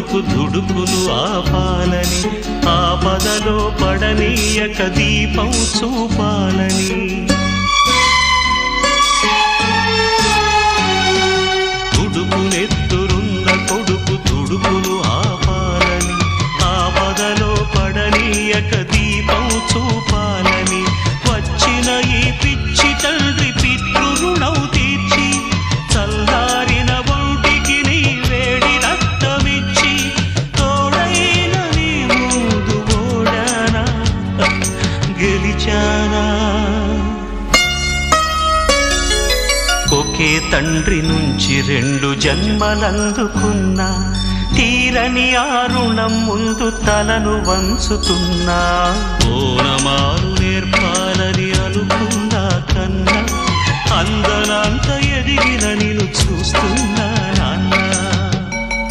కొడుకు దుడుకులు ఆపాలని, ఆపదలో పడనీయక దీపం చూపాలని. దుడుకునెత్తురున్న కొడుకు దుడుకులు ఆపాలని, ఆపదలో పడనీయక దీపం చూపాలని. వచ్చిన ఈ పిచ్చి తండ్రి పితృరుణం తీర్చి, చల్లారిన ఒంటికి నీ వేడి రక్తమిచ్చి, తోడైన నీ ముందు ఓడానా గెలిచానా. ఒకే తండ్రి నుంచి 2 జన్మలందుకున్నా, తీరని ఆ రుణం ముందు తలను వంచుతున్నా. ఓనమాలు నేర్పాలని అనుకున్నా కన్నా, అందనంత ఎదిగిన నిన్ను చూస్తున్నా నాన్న.